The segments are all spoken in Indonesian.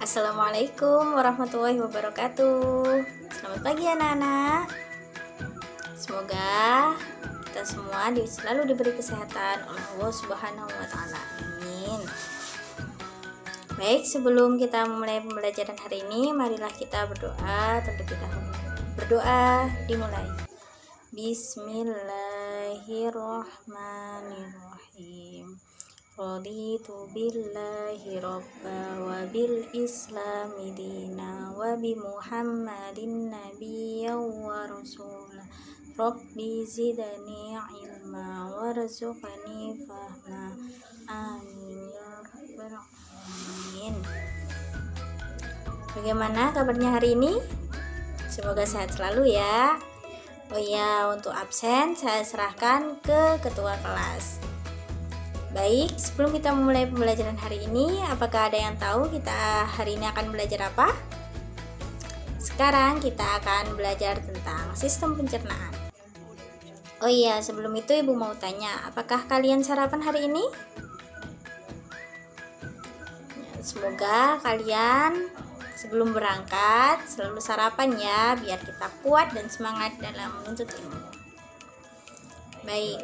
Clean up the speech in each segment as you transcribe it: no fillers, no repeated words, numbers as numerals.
Assalamualaikum warahmatullahi wabarakatuh. Selamat pagi anak-anak. Semoga kita semua selalu diberi kesehatan oleh Allah Subhanahu wa taala. Amin. Baik, sebelum kita memulai pembelajaran hari ini, marilah kita berdoa terlebih dahulu. Berdoa dimulai. Bismillahirrahmanirrahim. Raditu billahi robba wa bil islami dina wa bi muhammadin nabiyya wa rasula rabbi zidani ilma warzuqni fahma amin ya rabbal alamin. Bagaimana kabarnya hari ini? Semoga sehat selalu ya. Oh ya, untuk absen saya serahkan ke ketua kelas. Baik, sebelum kita memulai pembelajaran hari ini, apakah ada yang tahu kita hari ini akan belajar apa? Sekarang kita akan belajar tentang sistem pencernaan. Oh iya, sebelum itu Ibu mau tanya, apakah kalian sarapan hari ini? Semoga kalian sebelum berangkat selalu sarapan ya, biar kita kuat dan semangat dalam menuntut ilmu. Baik.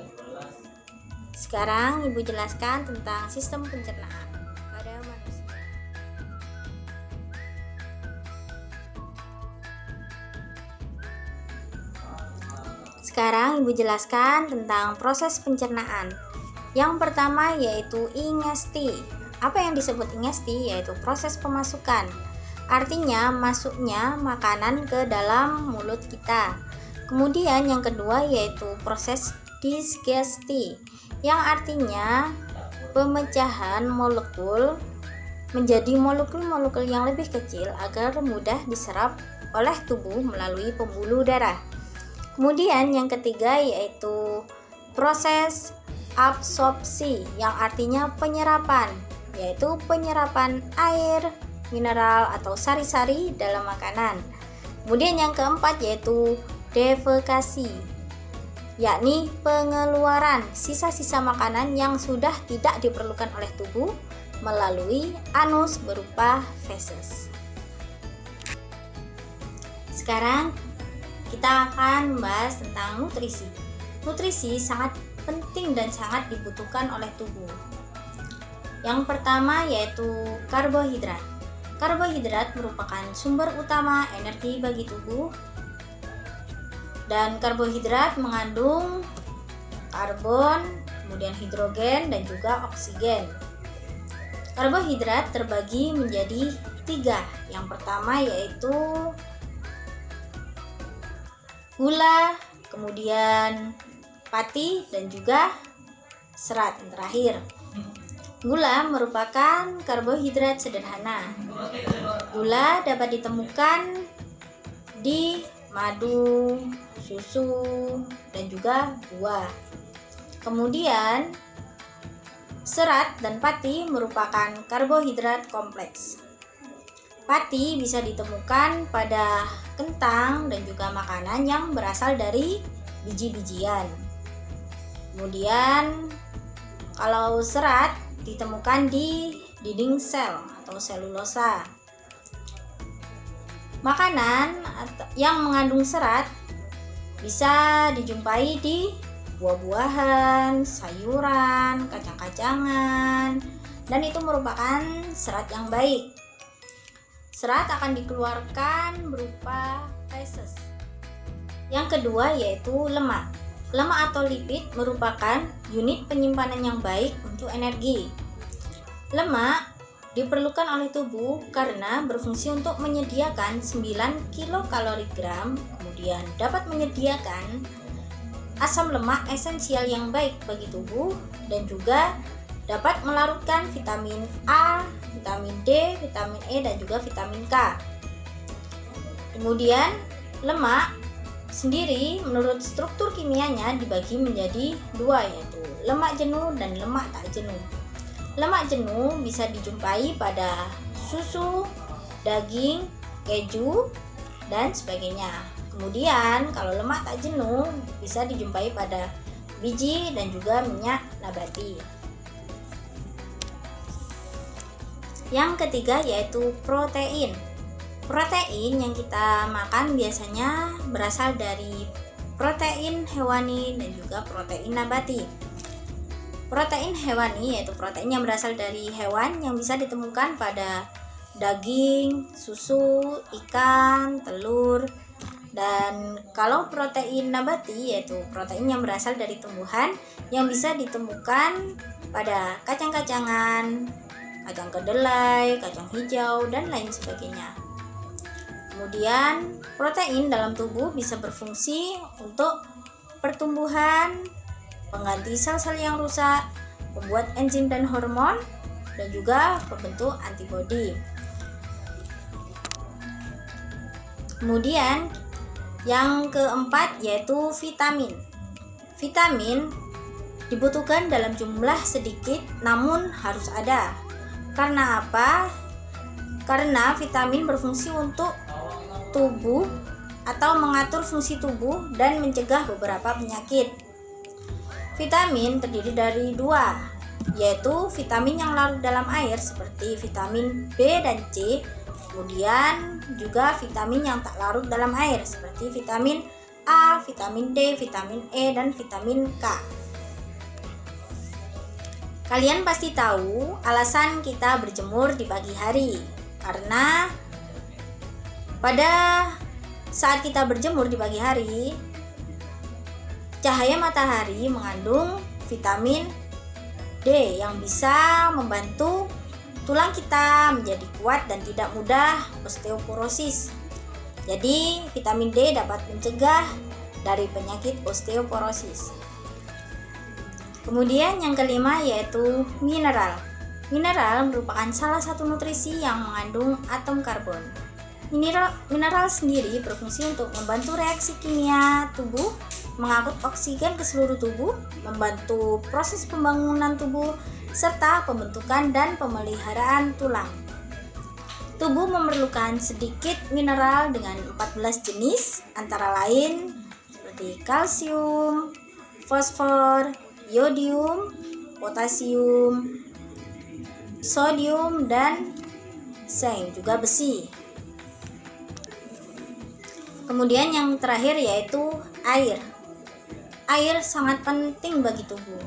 Sekarang Ibu jelaskan tentang sistem pencernaan pada manusia. Sekarang Ibu jelaskan tentang proses pencernaan. Yang pertama yaitu ingesti. Apa yang disebut ingesti? Yaitu proses pemasukan. Artinya masuknya makanan ke dalam mulut kita. Kemudian yang kedua yaitu proses digesti, yang artinya pemecahan molekul menjadi molekul-molekul yang lebih kecil agar mudah diserap oleh tubuh melalui pembuluh darah. Kemudian yang ketiga yaitu proses absorpsi, yang artinya penyerapan, yaitu penyerapan air, mineral atau sari-sari dalam makanan. Kemudian yang keempat yaitu defekasi, yakni pengeluaran sisa-sisa makanan yang sudah tidak diperlukan oleh tubuh melalui anus berupa feses. Sekarang kita akan membahas tentang nutrisi. Nutrisi sangat penting dan sangat dibutuhkan oleh tubuh. Yang pertama yaitu karbohidrat. Karbohidrat merupakan sumber utama energi bagi tubuh. Dan karbohidrat mengandung karbon, kemudian hidrogen dan juga oksigen. Karbohidrat terbagi menjadi 3. Yang pertama yaitu gula, kemudian pati dan juga serat yang terakhir. Gula merupakan karbohidrat sederhana. Gula dapat ditemukan di madu, susu, dan juga buah. Kemudian serat dan pati merupakan karbohidrat kompleks. Pati bisa ditemukan pada kentang dan juga makanan yang berasal dari biji-bijian. Kemudian kalau serat ditemukan di dinding sel atau selulosa. Makanan yang mengandung serat bisa dijumpai di buah-buahan, sayuran, kacang-kacangan, dan itu merupakan serat yang baik. Serat akan dikeluarkan berupa feses. Yang kedua yaitu lemak. Lemak atau lipid merupakan unit penyimpanan yang baik untuk energi. Lemak diperlukan oleh tubuh karena berfungsi untuk menyediakan 9 kilokalori gram, kemudian dapat menyediakan asam lemak esensial yang baik bagi tubuh dan juga dapat melarutkan vitamin A, vitamin D, vitamin E dan juga vitamin K. Kemudian lemak sendiri menurut struktur kimianya dibagi menjadi 2, yaitu lemak jenuh dan lemak tak jenuh. Lemak jenuh bisa dijumpai pada susu, daging, keju, dan sebagainya. Kemudian kalau lemak tak jenuh bisa dijumpai pada biji dan juga minyak nabati. Yang ketiga yaitu protein. Protein yang kita makan biasanya berasal dari protein hewani dan juga protein nabati. Protein hewani yaitu protein yang berasal dari hewan yang bisa ditemukan pada daging, susu, ikan, telur. Dan kalau protein nabati yaitu protein yang berasal dari tumbuhan yang bisa ditemukan pada kacang-kacangan, kacang kedelai, kacang hijau, dan lain sebagainya. Kemudian protein dalam tubuh bisa berfungsi untuk pertumbuhan, pengganti sel-sel yang rusak, pembuat enzim dan hormon, dan juga pembentuk antibodi. Kemudian yang keempat yaitu vitamin. Vitamin dibutuhkan dalam jumlah sedikit namun harus ada. Karena apa? Karena vitamin berfungsi untuk tubuh atau mengatur fungsi tubuh dan mencegah beberapa penyakit. Vitamin terdiri dari dua, yaitu vitamin yang larut dalam air seperti vitamin B dan C, kemudian juga vitamin yang tak larut dalam air seperti vitamin A, vitamin D, vitamin E, dan vitamin K. Kalian pasti tahu alasan kita berjemur di pagi hari, karena pada saat kita berjemur di pagi hari, cahaya matahari mengandung vitamin D yang bisa membantu tulang kita menjadi kuat dan tidak mudah osteoporosis. Jadi, vitamin D dapat mencegah dari penyakit osteoporosis. Kemudian yang kelima yaitu mineral. Mineral merupakan salah satu nutrisi yang mengandung atom karbon. Mineral sendiri berfungsi untuk membantu reaksi kimia tubuh, mengangkut oksigen ke seluruh tubuh, membantu proses pembangunan tubuh, serta pembentukan dan pemeliharaan tulang. Tubuh memerlukan sedikit mineral dengan 14 jenis, antara lain seperti kalsium, fosfor, yodium, potasium, sodium, dan zinc, juga besi. Kemudian yang terakhir yaitu air. Air sangat penting bagi tubuh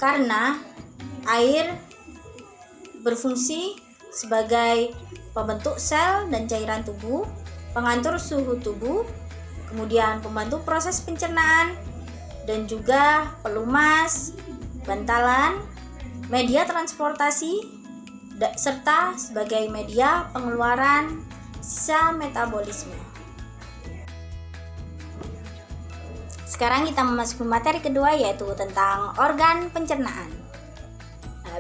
karena air berfungsi sebagai pembentuk sel dan cairan tubuh, pengatur suhu tubuh, kemudian pembantu proses pencernaan, dan juga pelumas, bantalan, media transportasi, serta sebagai media pengeluaran sisa metabolisme. Sekarang kita memasuki materi kedua yaitu tentang organ pencernaan.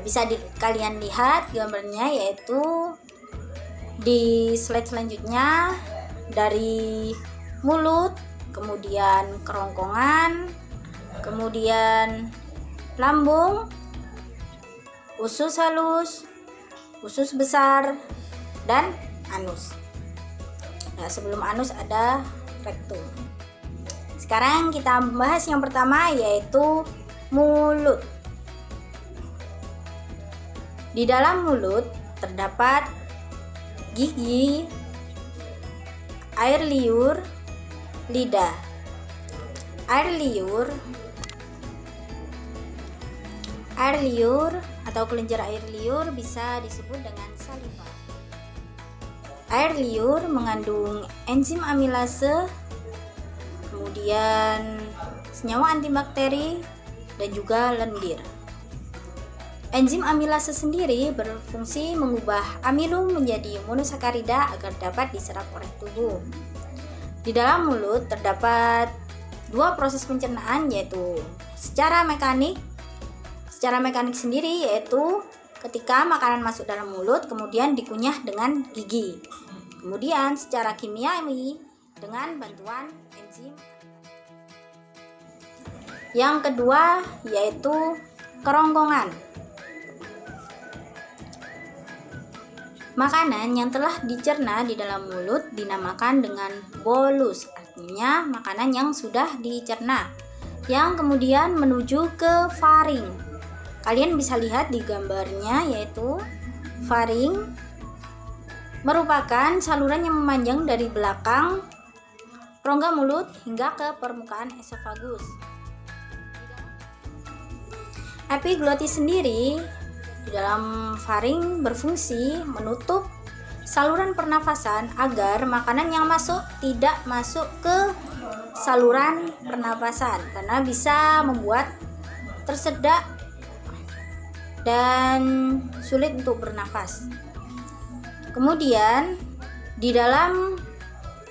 Bisa kalian lihat gambarnya yaitu di slide selanjutnya, dari mulut, kemudian kerongkongan, kemudian lambung, usus halus, usus besar, dan anus. Sebelum anus ada rektum. Sekarang kita membahas yang pertama yaitu mulut. Di dalam mulut terdapat gigi, air liur, lidah. Air liur atau kelenjar air liur bisa disebut dengan saliva. Air liur mengandung enzim amilase, kemudian senyawa antibakteri, dan juga lendir. Enzim amilase sendiri berfungsi mengubah amilum menjadi monosakarida agar dapat diserap oleh tubuh. Di dalam mulut terdapat dua proses pencernaan, yaitu secara mekanik sendiri, yaitu ketika makanan masuk dalam mulut kemudian dikunyah dengan gigi. Kemudian secara kimiawi dengan bantuan enzim. Yang kedua yaitu kerongkongan. Makanan yang telah dicerna di dalam mulut dinamakan dengan bolus, artinya makanan yang sudah dicerna, yang kemudian menuju ke faring. Kalian bisa lihat di gambarnya, yaitu faring merupakan saluran yang memanjang dari belakang rongga mulut hingga ke permukaan esofagus. Epiglotis sendiri di dalam faring berfungsi menutup saluran pernafasan agar makanan yang masuk tidak masuk ke saluran pernapasan karena bisa membuat tersedak dan sulit untuk bernafas. Kemudian di dalam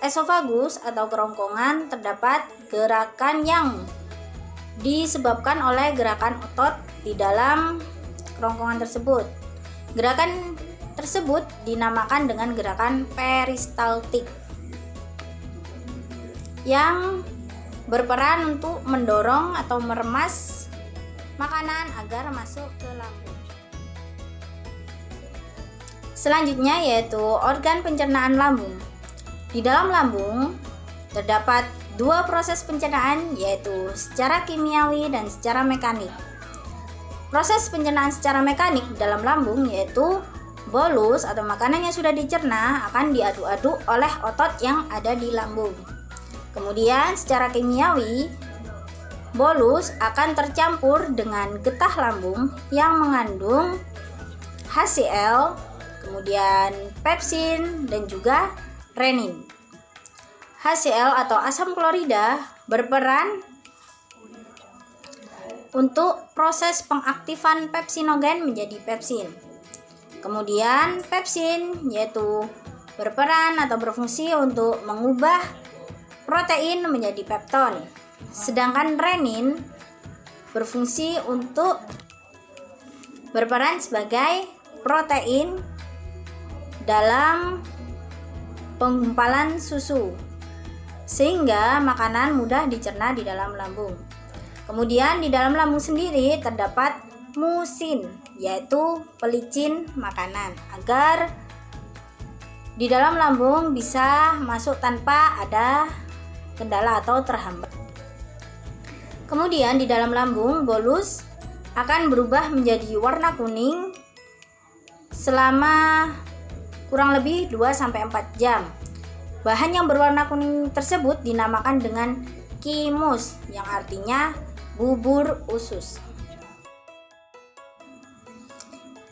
esofagus atau kerongkongan terdapat gerakan yang disebabkan oleh gerakan otot di dalam kerongkongan tersebut. Gerakan tersebut dinamakan dengan gerakan peristaltik yang berperan untuk mendorong atau meremas makanan agar masuk ke lambung. Selanjutnya yaitu organ pencernaan lambung. Di dalam lambung terdapat dua proses pencernaan yaitu secara kimiawi dan secara mekanik. Proses pencernaan secara mekanik dalam lambung yaitu bolus atau makanan yang sudah dicerna akan diaduk-aduk oleh otot yang ada di lambung. Kemudian secara kimiawi, bolus akan tercampur dengan getah lambung yang mengandung HCl, kemudian pepsin dan juga renin. HCl atau asam klorida berperan untuk proses pengaktifan pepsinogen menjadi pepsin. Kemudian pepsin yaitu berperan atau berfungsi untuk mengubah protein menjadi pepton. Sedangkan renin berfungsi untuk berperan sebagai protein dalam penggumpalan susu sehingga makanan mudah dicerna di dalam lambung. Kemudian di dalam lambung sendiri terdapat musin, yaitu pelicin makanan agar di dalam lambung bisa masuk tanpa ada kendala atau terhambat. Kemudian di dalam lambung bolus akan berubah menjadi warna kuning selama kurang lebih 2-4 jam. Bahan yang berwarna kuning tersebut dinamakan dengan kimus yang artinya bubur usus.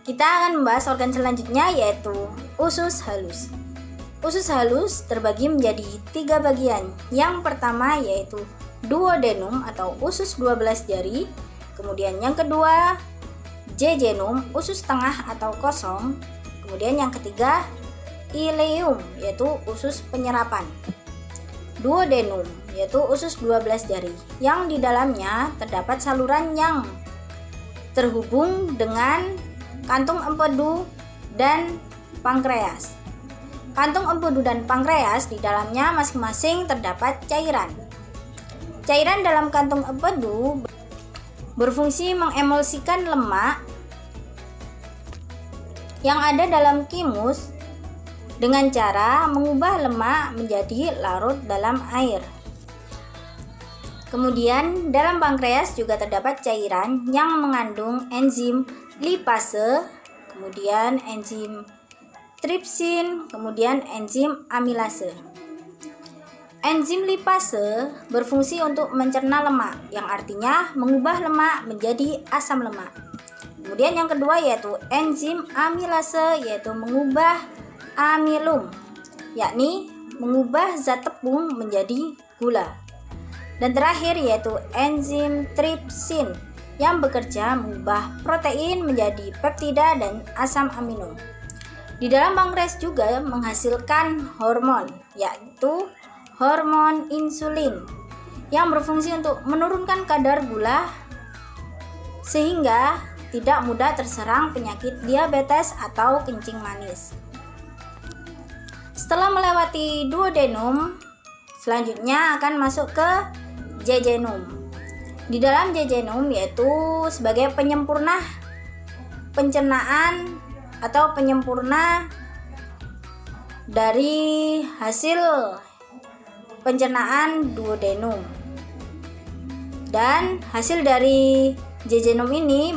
Kita akan membahas organ selanjutnya yaitu usus halus. Usus halus terbagi menjadi 3 bagian. Yang pertama yaitu duodenum atau usus 12 jari. Kemudian yang kedua jejunum, usus tengah atau kosong. Kemudian yang ketiga ileum, yaitu usus penyerapan. Duodenum yaitu usus 12 jari yang di dalamnya terdapat saluran yang terhubung dengan kantung empedu dan pankreas. Kantung empedu dan pankreas di dalamnya masing-masing terdapat cairan. Cairan dalam kantung empedu berfungsi mengemulsikan lemak yang ada dalam kimus dengan cara mengubah lemak menjadi larut dalam air. Kemudian dalam pankreas juga terdapat cairan yang mengandung enzim lipase, kemudian enzim tripsin, kemudian enzim amilase. Enzim lipase berfungsi untuk mencerna lemak, yang artinya mengubah lemak menjadi asam lemak. Kemudian yang kedua yaitu enzim amilase, yaitu mengubah amilum, yakni mengubah zat tepung menjadi gula. Dan terakhir yaitu enzim tripsin yang bekerja mengubah protein menjadi peptida dan asam amino. Di dalam pankreas juga menghasilkan hormon, yaitu hormon insulin yang berfungsi untuk menurunkan kadar gula sehingga tidak mudah terserang penyakit diabetes atau kencing manis. Setelah melewati duodenum, selanjutnya akan masuk ke jejunum. Di dalam jejunum yaitu sebagai penyempurna pencernaan atau penyempurna dari hasil pencernaan duodenum. Dan hasil dari jejunum ini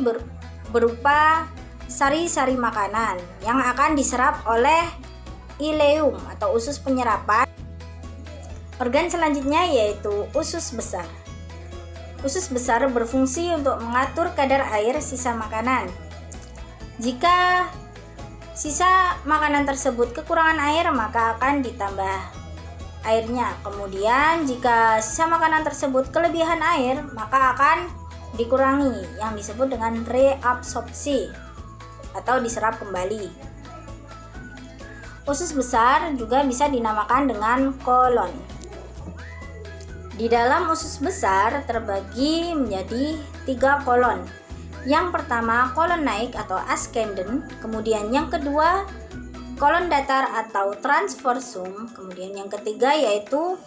berupa sari-sari makanan yang akan diserap oleh ileum atau usus penyerapan. Organ selanjutnya yaitu usus besar. Usus besar berfungsi untuk mengatur kadar air sisa makanan. Jika sisa makanan tersebut kekurangan air, maka akan ditambah airnya. Kemudian jika sisa makanan tersebut kelebihan air, maka akan dikurangi, yang disebut dengan reabsorpsi atau diserap kembali. Usus besar juga bisa dinamakan dengan kolon. Di dalam usus besar terbagi menjadi 3 kolon. Yang pertama kolon naik atau ascendent, kemudian yang kedua kolon datar atau transversum, kemudian yang ketiga yaitu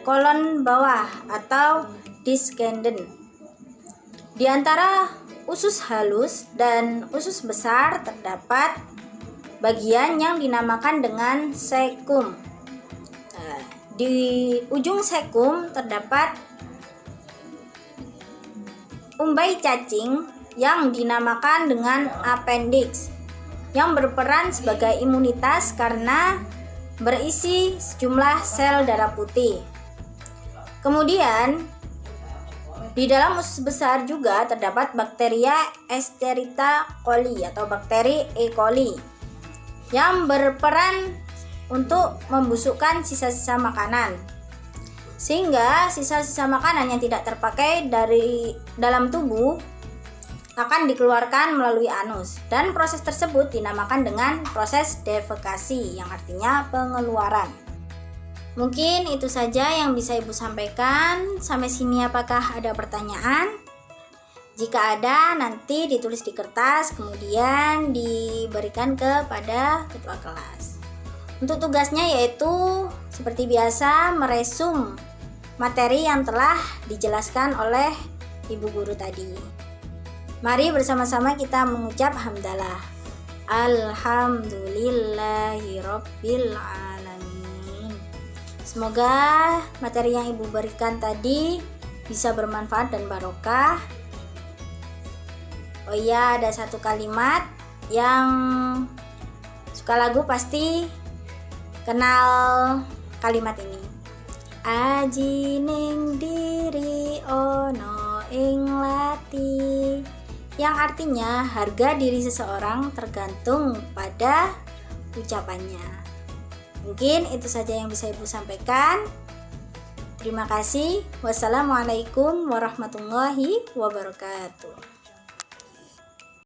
kolon bawah atau descendent. Di antara usus halus dan usus besar terdapat bagian yang dinamakan dengan cecum. Di ujung cecum terdapat umbai cacing yang dinamakan dengan appendix, yang berperan sebagai imunitas karena berisi sejumlah sel darah putih. Kemudian di dalam usus besar juga terdapat bakteria Escherichia coli atau bakteri E. coli yang berperan untuk membusukkan sisa-sisa makanan, sehingga sisa-sisa makanan yang tidak terpakai dari dalam tubuh akan dikeluarkan melalui anus, dan proses tersebut dinamakan dengan proses defekasi yang artinya pengeluaran. Mungkin itu saja yang bisa Ibu sampaikan. Sampai sini apakah ada pertanyaan? Jika ada, nanti ditulis di kertas kemudian diberikan kepada ketua kelas. Untuk tugasnya yaitu seperti biasa meresum materi yang telah dijelaskan oleh Ibu Guru tadi. Mari bersama-sama kita mengucap hamdalah. Alhamdulillahirabbil alamin. Semoga materi yang Ibu berikan tadi bisa bermanfaat dan barokah. Oh iya, ada satu kalimat yang suka lagu pasti kenal kalimat ini. Aji ning diri ono ing lati, yang artinya harga diri seseorang tergantung pada ucapannya. Mungkin itu saja yang bisa Ibu sampaikan. Terima kasih. Wassalamualaikum warahmatullahi wabarakatuh.